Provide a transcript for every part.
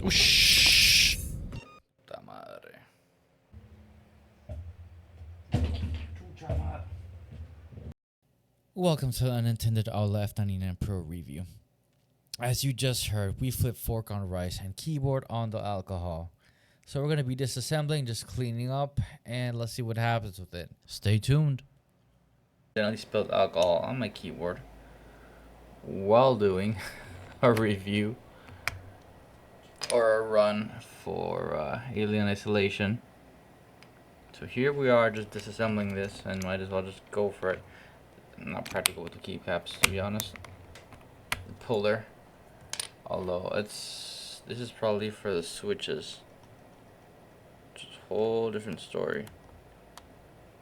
Ush. Puta madre. Welcome to the unintended Aula F99 Pro review. As you just heard, we flip fork on rice and keyboard on the alcohol. So we're going to be disassembling, just cleaning up, and let's see what happens with it. Stay tuned. I spilled alcohol on my keyboard while doing a review or a run for alien isolation. So here we are just disassembling this, and might as well just go for it. Not practical with the keycaps, to be honest. The puller, although this is probably for the switches, which is a whole different story.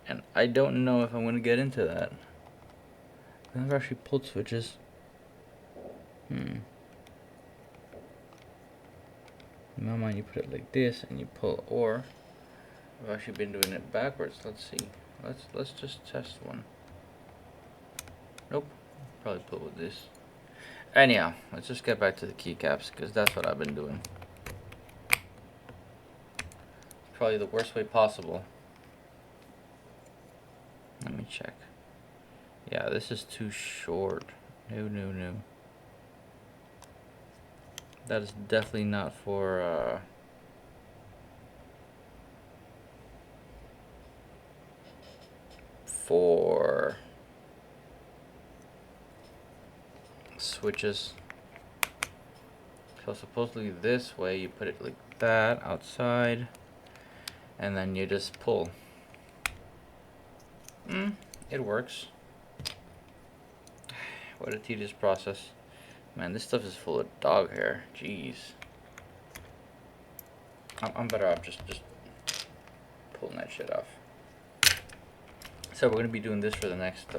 And I don't know if I'm gonna get into that. I've never actually pulled switches. In my mind, you put it like this and you pull, or I've actually been doing it backwards. Let's see. Let's just test one. Nope. Probably pull with this. Anyhow, let's just get back to the keycaps, because that's what I've been doing. Probably the worst way possible. Let me check. Yeah, this is too short. No. That is definitely not for switches. So supposedly this way you put it like that outside, and then you just pull. It works. What a tedious process. Man, this stuff is full of dog hair. Jeez. I'm better off just pulling that shit off. So we're gonna be doing this for the next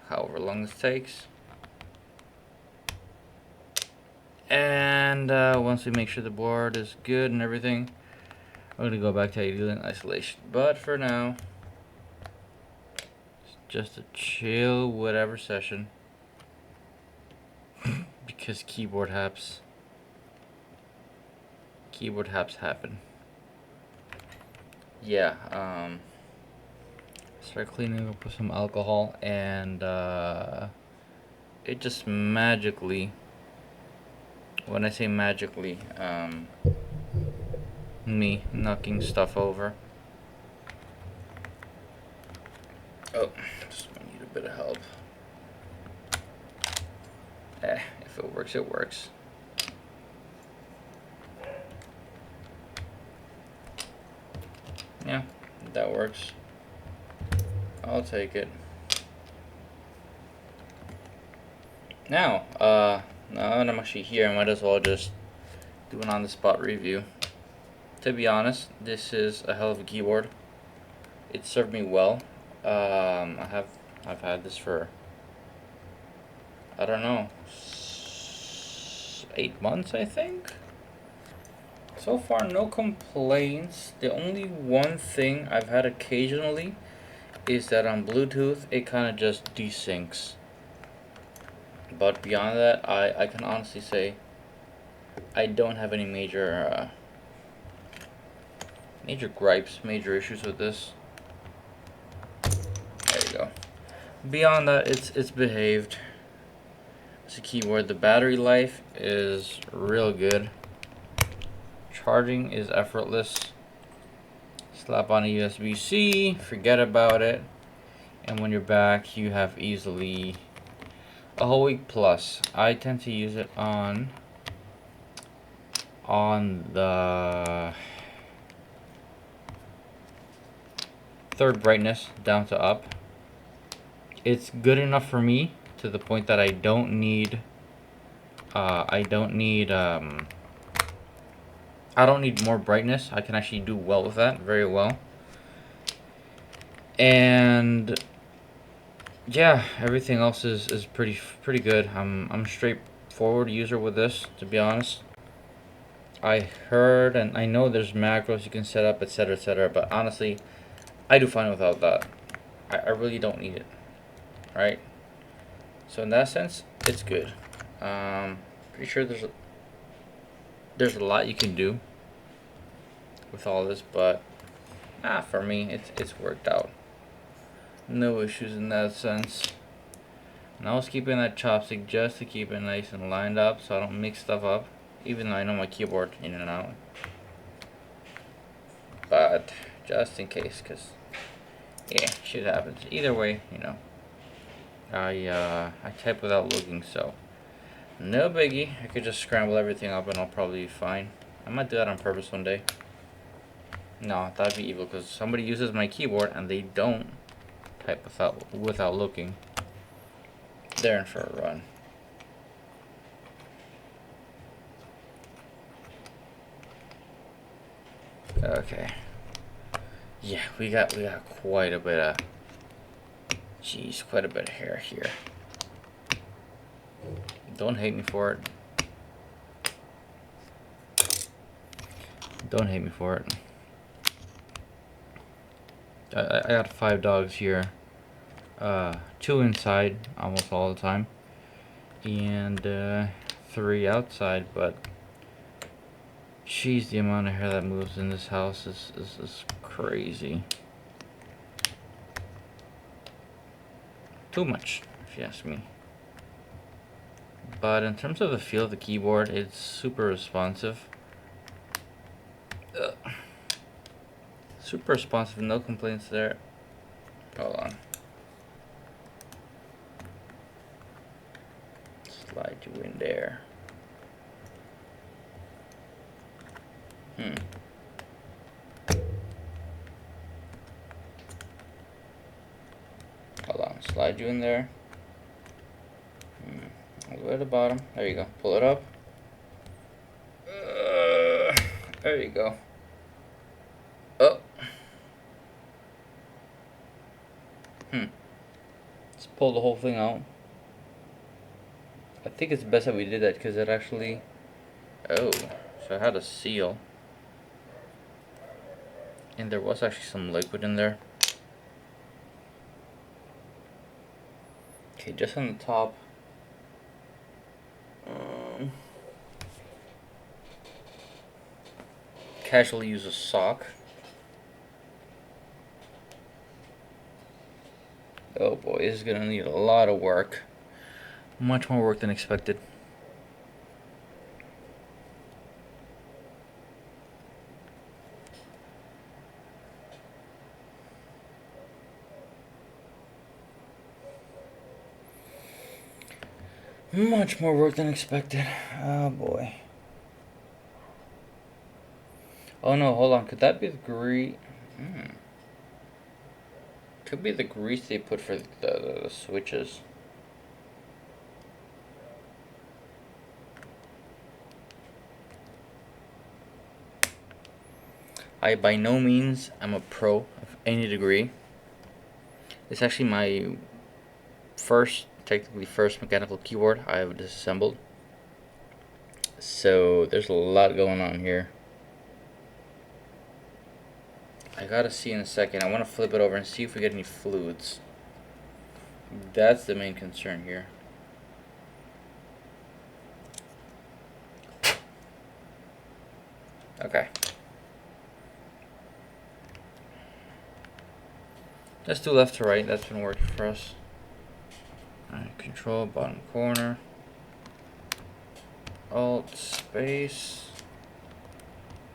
however long this takes. And once we make sure the board is good and everything, I'm gonna go back to alien isolation. But for now, it's just a chill whatever session. Because keyboard haps happen. Yeah, start cleaning up with some alcohol, and it just magically, when I say magically, me knocking stuff over. Oh, just need a bit of help. If it works, it works. Yeah, that works. I'll take it. Now that I'm actually here, I might as well just do an on-the-spot review. To be honest, this is a hell of a keyboard. It served me well. I've had this for, I don't know, 8 months, I think. So far, no complaints. The only one thing I've had occasionally is that on Bluetooth, it kind of just desyncs. But beyond that, I can honestly say I don't have any major gripes, major issues with this. There you go. Beyond that, it's behaved. It's a keyboard. The battery life is real good. Charging is effortless. Slap on a USB-C, forget about it, and when you're back, you have easily a whole week plus. I tend to use it on the third brightness, down to up. It's good enough for me to the point that I don't need more brightness. I can actually do well with that, very well. And yeah, everything else is pretty good. I'm a straightforward user with this, to be honest. I heard and I know there's macros you can set up, etc., but honestly, I do fine without that. I really don't need it, right? So in that sense, it's good. Pretty sure there's there's a lot you can do with all this, but for me, it's worked out. No issues in that sense. And I was keeping that chopstick just to keep it nice and lined up so I don't mix stuff up, even though I know my keyboard in and out. But just in case, because yeah, shit happens. Either way, you know, I type without looking, so no biggie. I could just scramble everything up and I'll probably be fine. I might do that on purpose one day. No, that'd be evil, because somebody uses my keyboard and they don't type without looking. They're in for a run. Okay. Yeah, we got quite a bit of, quite a bit of hair here. Don't hate me for it. Don't hate me for it. I got 5 dogs here. 2 inside almost all the time, and 3 outside. But jeez, the amount of hair that moves in this house is crazy. Too much, if you ask me. But in terms of the feel of the keyboard, it's super responsive. Super responsive, no complaints there. Hold on. Slide you in there. Hold on, slide you in there. All the way to the bottom. There you go. Pull it up. There you go. Oh. Let's pull the whole thing out. I think it's best that we did that because it actually... Oh, so I had a seal. And there was actually some liquid in there. Okay, just on the top. Casually use a sock. Oh boy, this is gonna need a lot of work. Much more work than expected. Much more work than expected. Oh boy. Oh no, hold on. Could that be the grease? Could be the grease they put for the switches. I by no means am a pro of any degree. It's actually my technically first mechanical keyboard I have disassembled. So there's a lot going on here. I gotta see in a second. I want to flip it over and see if we get any fluids. That's the main concern here. Okay. Let's do left to right. That's been working for us. Alright, control bottom corner. Alt space.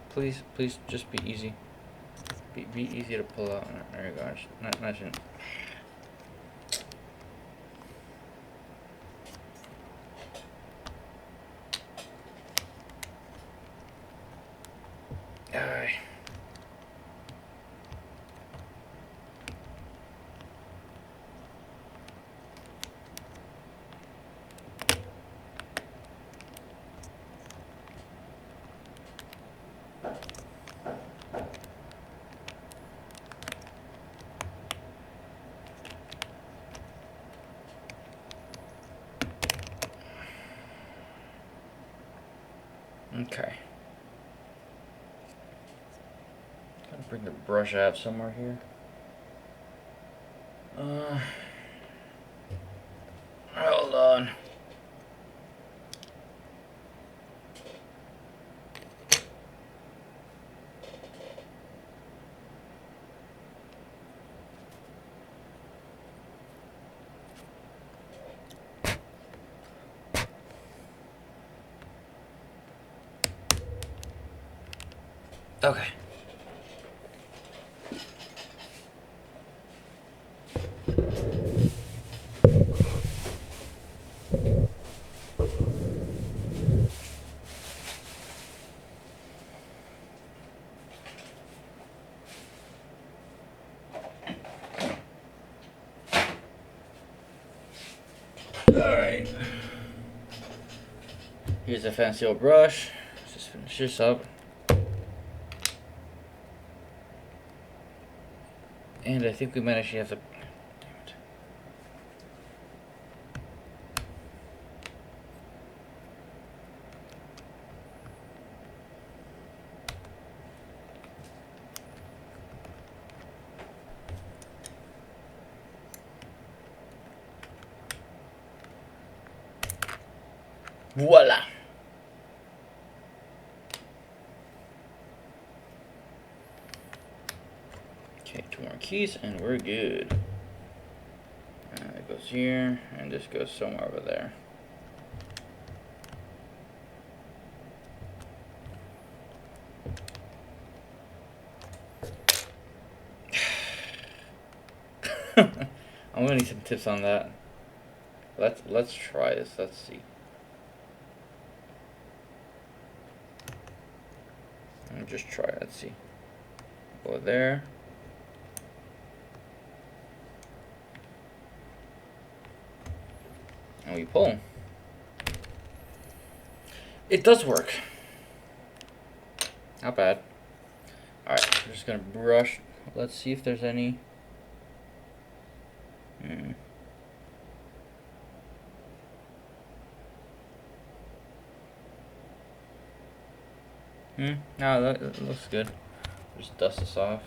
Please just be easy. Be easy to pull out. There you go. Not Alright. Okay. Gotta bring the brush out somewhere here. Hold on. Okay. Alright. Here's a fancy old brush. Let's just finish this up. And I think we might actually have to... Voila! Okay, 2 more keys and we're good. It goes here, and this goes somewhere over there. I'm gonna need some tips on that. Let's try this. Let's see. I'll just try. Let's see. Go there. And we pull. It does work. Not bad. Alright, I'm just gonna brush. Let's see if there's any. No, that looks good. Just dust this off.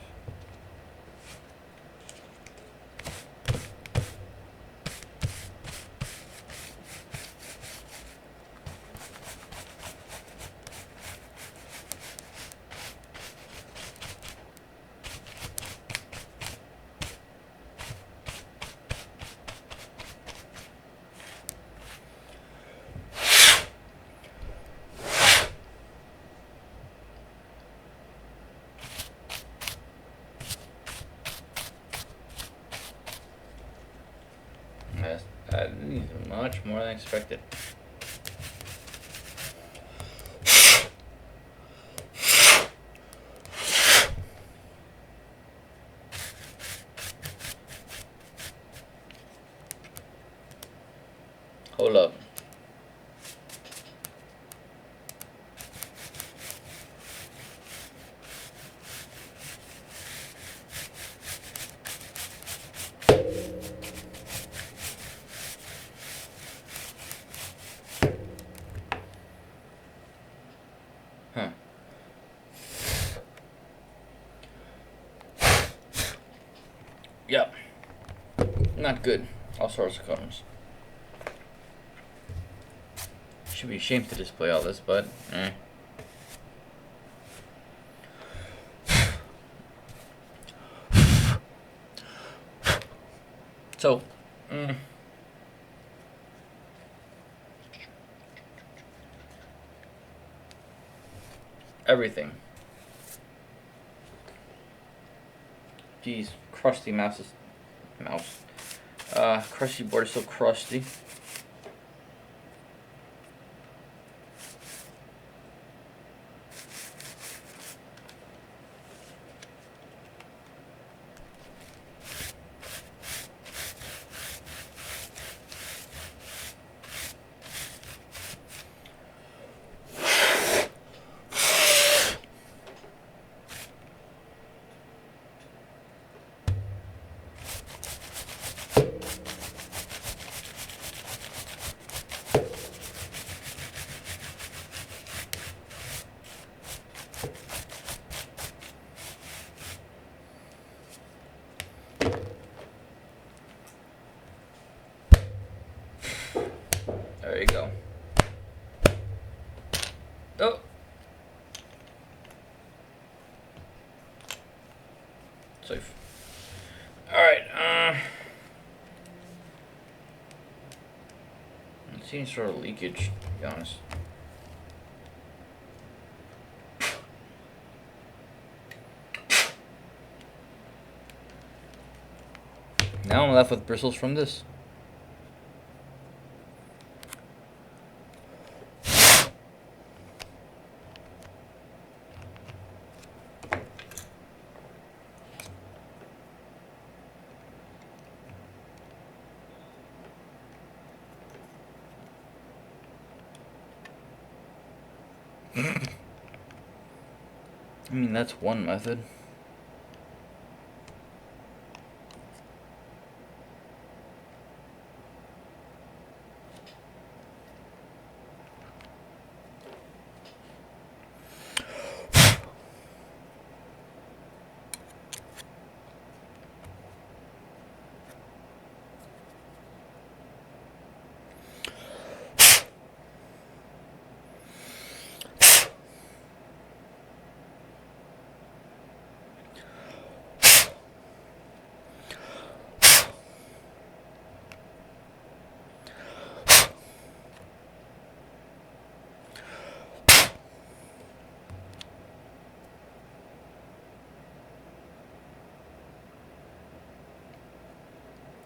That is much more than expected. Hold up. Huh. Yep. Not good. All sorts of colors. Should be ashamed to display all this, but So, everything. Geez, crusty mouse. Crusty board is so crusty. There you go. Oh. Safe. Alright, I'm seeing sort of leakage, to be honest. Now I'm left with bristles from this. I mean, that's one method.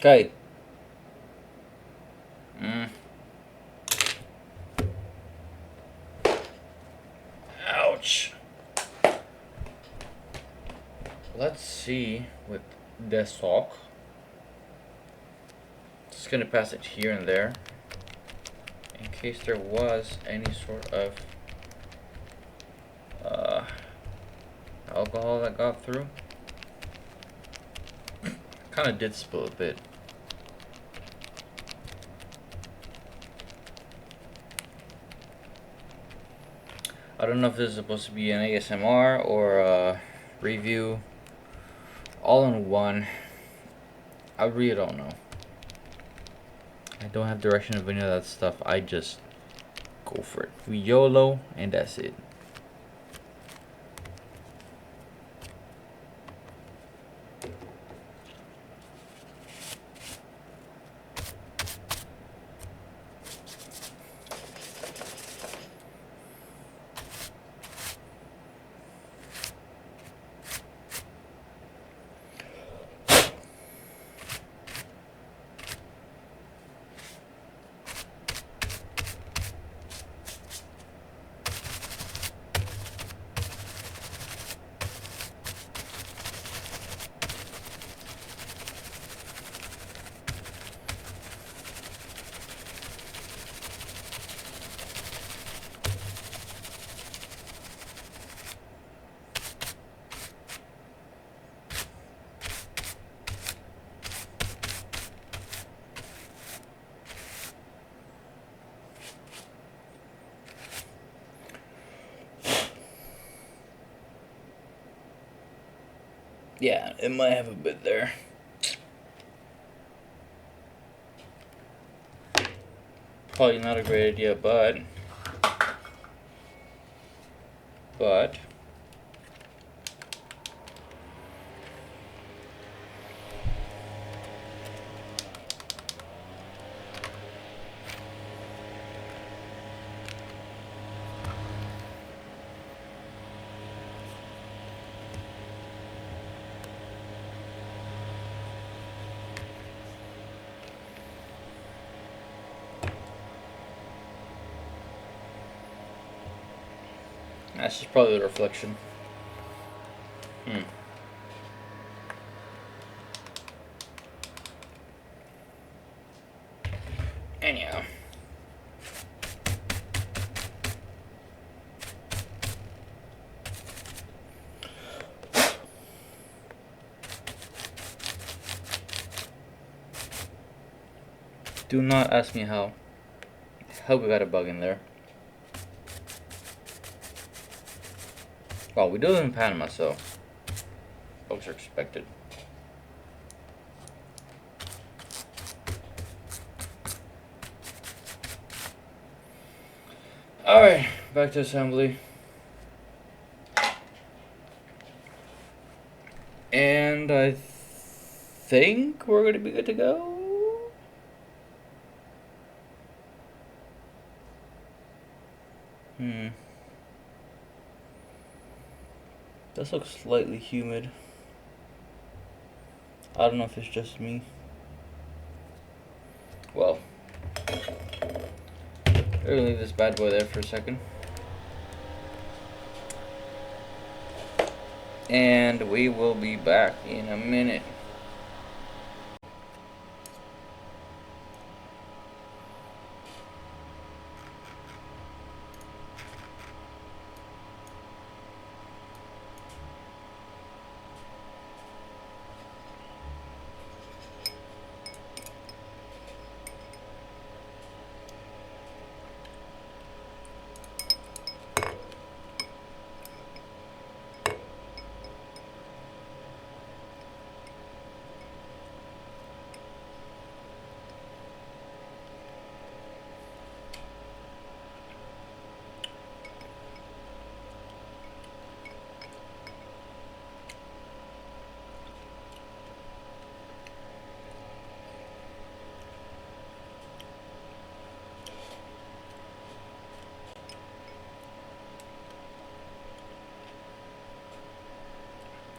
Okay. Ouch. Let's see with this sock. Just gonna pass it here and there in case there was any sort of alcohol that got through. Kind of did spill a bit. I don't know if this is supposed to be an ASMR or a review all in one. I really don't know. I don't have direction of any of that stuff. I just go for it. We YOLO and that's it. Yeah, it might have a bit there. Probably not a great idea, but that's just probably the reflection. Anyhow. Do not ask me how. I hope we got a bug in there. Well, we do live in Panama, so bugs are expected. Alright, back to assembly. And I think we're going to be good to go. This looks slightly humid. I don't know if it's just me. We're gonna leave this bad boy there for a second. And we will be back in a minute.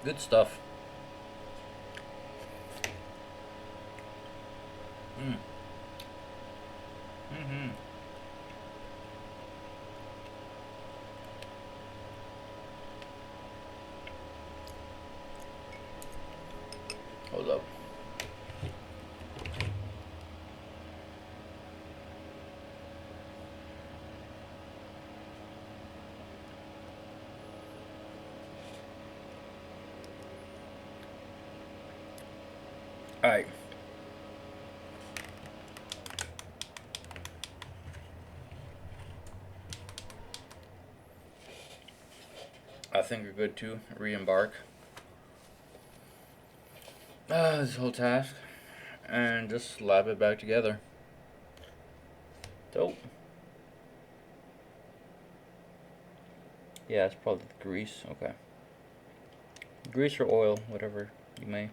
Good stuff. Hold up. All right. I think we're good to re-embark this whole task and just slap it back together. Dope. Yeah, it's probably the grease. Okay. Grease or oil, whatever you may.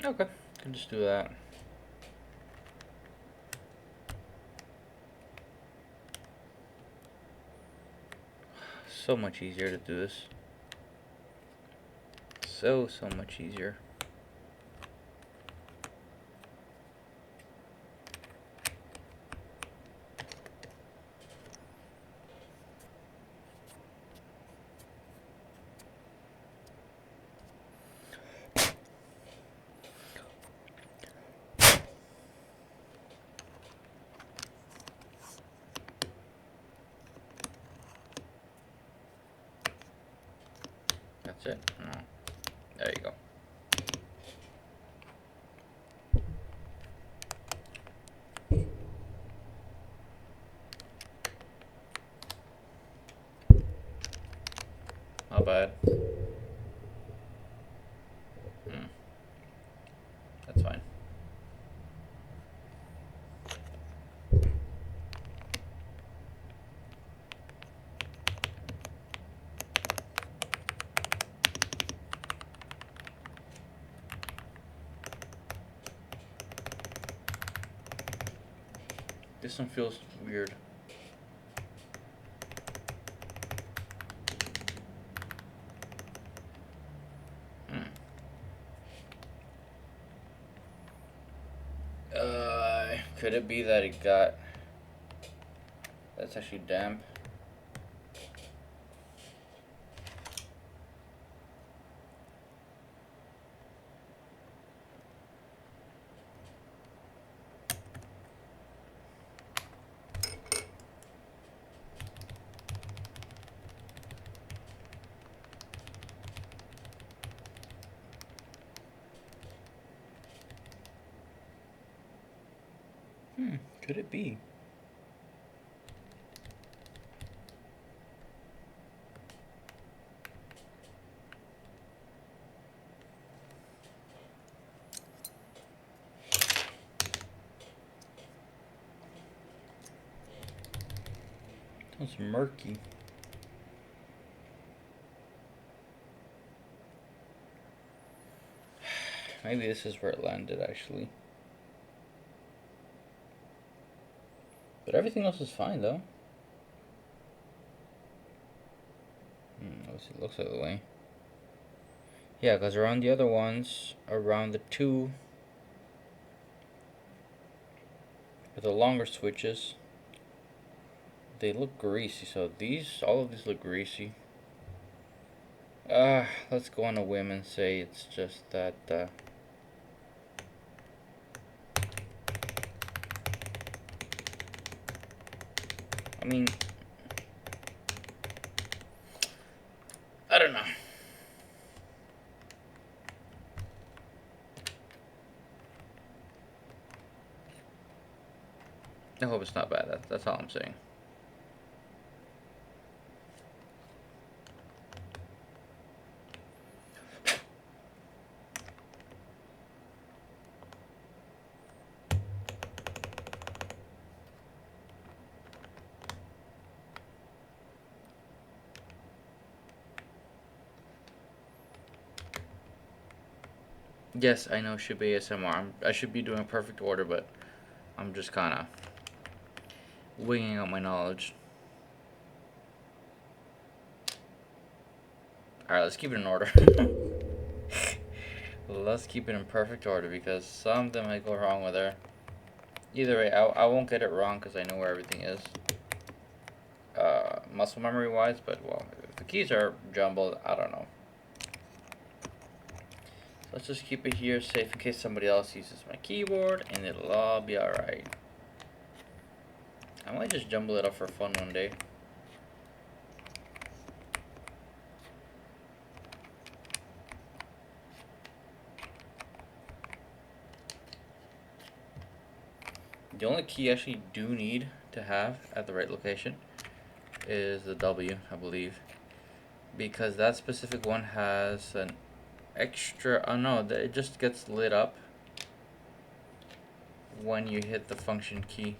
Okay, can just do that. So much easier to do this. So much easier. That's it. Oh, there you go. Not bad. That's fine. This one feels weird. Could it be that it got... That's actually damp. Could it be? That's murky. Maybe this is where it landed actually. But everything else is fine though. It looks like the way. Yeah, because around the other ones, around the two with the longer switches, they look greasy. So all of these look greasy. Let's go on a whim and say it's just that. I mean, I don't know. I hope it's not bad. That's all I'm saying. Yes, I know it should be ASMR. I should be doing perfect order, but I'm just kind of winging out my knowledge. Alright, let's keep it in order. Let's keep it in perfect order because something might go wrong with her. Either way, I won't get it wrong because I know where everything is. Muscle memory wise, but well, if the keys are jumbled, I don't know. Let's just keep it here safe in case somebody else uses my keyboard and it'll all be alright. I might just jumble it up for fun one day. The only key I actually do need to have at the right location is the W, I believe. Because that specific one has an extra, oh no, it just gets lit up when you hit the function key.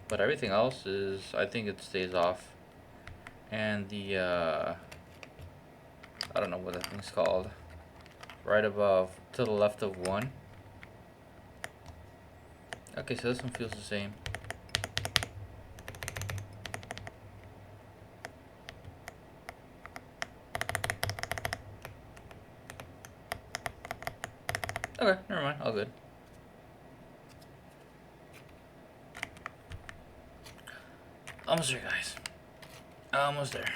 But everything else is, I think it stays off. And the, I don't know what that thing's called. Right above, to the left of 1. Okay, so this one feels the same. Okay, never mind, all good. Almost there, guys. Almost there.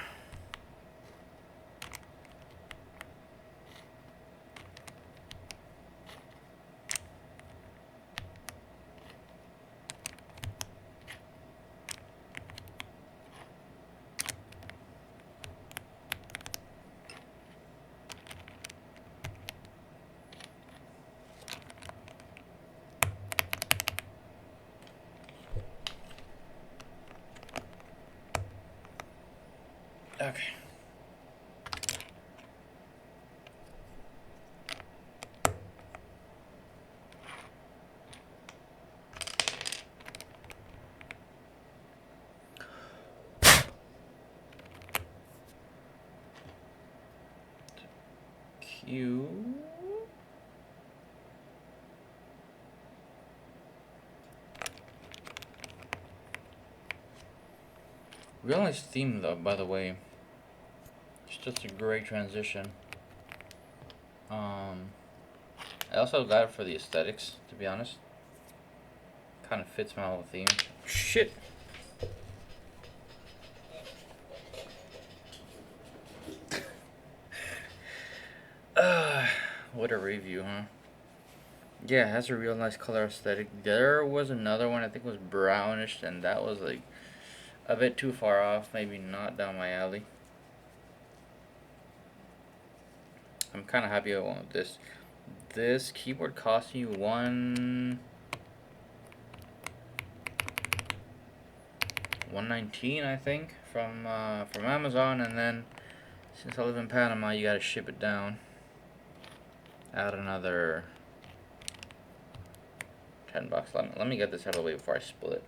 Okay. Q. Real nice theme though, by the way. It's just a great transition. I also got it for the aesthetics, to be honest. Kind of fits my whole theme. Shit! What a review, huh? Yeah, it has a real nice color aesthetic. There was another one, I think it was brownish, and that was like a bit too far off, maybe not down my alley. I'm kind of happy I went with this. This keyboard cost me $119, I think, from Amazon, and then since I live in Panama, you gotta ship it down. Add another $10. Let me get this out of the way before I split.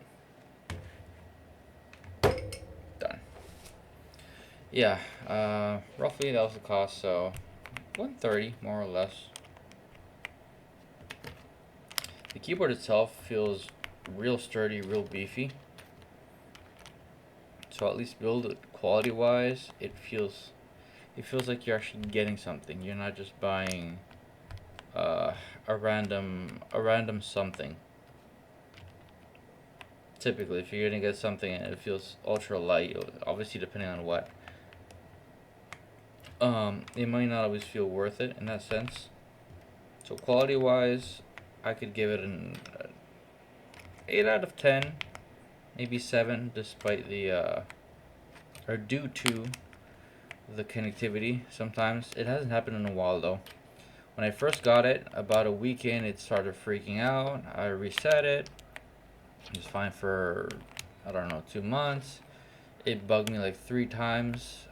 Done. Yeah, roughly that was the cost, so $130 more or less. The keyboard itself feels real sturdy, real beefy. So at least build quality wise, it feels like you're actually getting something. You're not just buying a random something. Typically, if you're gonna get something and it feels ultra light, obviously depending on what, it might not always feel worth it in that sense. So quality wise, I could give it an 8 out of 10, maybe 7, despite the or due to the connectivity. Sometimes it hasn't happened in a while though. When I first got it, about a week in, it started freaking out. I reset it. It was fine for, I don't know, 2 months. It bugged me like 3 times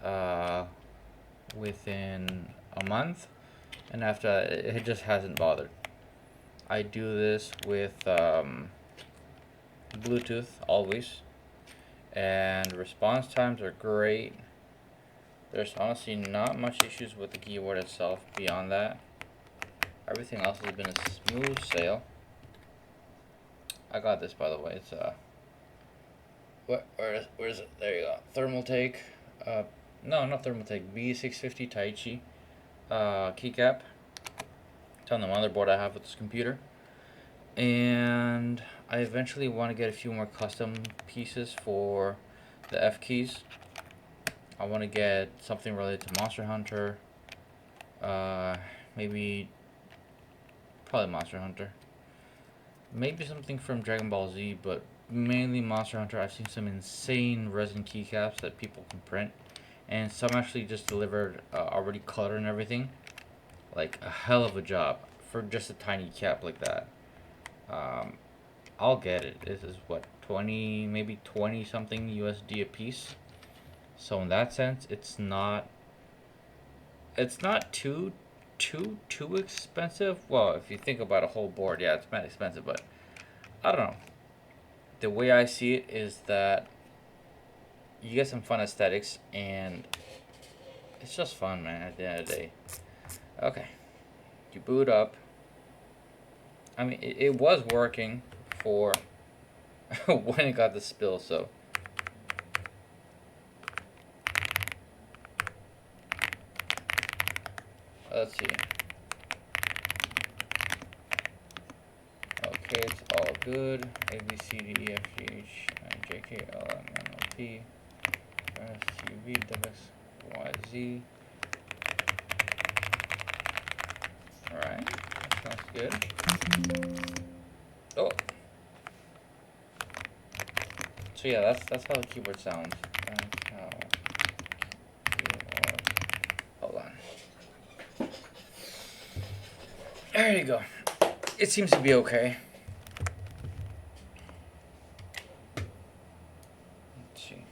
within a month, and after that, it just hasn't bothered. I do this with Bluetooth always, and response times are great. There's honestly not much issues with the keyboard itself beyond that. Everything else has been a smooth sail. I got this, by the way. It's where is it? There you go. Thermal take. No, not thermal take. B650 Taichi keycap. It's on the motherboard I have with this computer. And I eventually want to get a few more custom pieces for the F keys. I want to get something related to Monster Hunter. Maybe, probably Monster Hunter. Maybe something from Dragon Ball Z, but mainly Monster Hunter. I've seen some insane resin keycaps that people can print, and some actually just delivered already colored and everything. Like a hell of a job for just a tiny cap like that. I'll get it. This is what, 20, maybe 20 something USD a piece. So in that sense, it's not too expensive. Well, if you think about a whole board, yeah, it's not expensive, but I don't know. The way I see it is that you get some fun aesthetics, and it's just fun, man, at the end of the day. Okay, you boot up. I mean, it was working for when it got the spill, so. Let's see. Okay, it's all good. A, B, C, D, E, F, G, H, I, J, K, L, M, N, O, P, S, U, V, W, X, Y, Z. Alright, that sounds good. Oh. So yeah, that's how the keyboard sounds. That's how keyboard. Hold on. There you go. It seems to be okay. Let's see.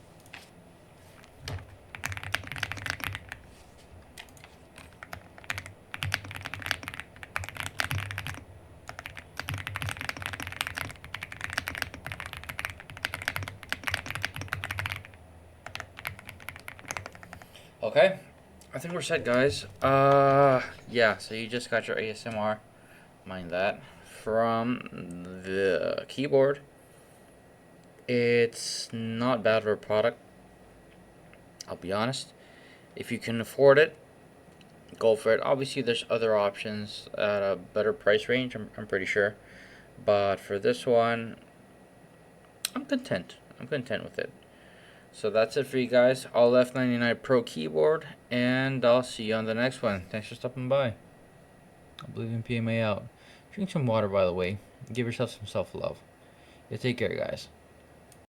Okay, I think we're set, guys. Yeah, so you just got your ASMR, mind that, from the keyboard. It's not bad of a product, I'll be honest. If you can afford it, go for it. Obviously, there's other options at a better price range, I'm pretty sure. But for this one, I'm content. I'm content with it. So that's it for you guys. Aula F99 Pro Keyboard, and I'll see you on the next one. Thanks for stopping by. Oblivionpma out. Drink some water, by the way. Give yourself some self-love. You take care, guys.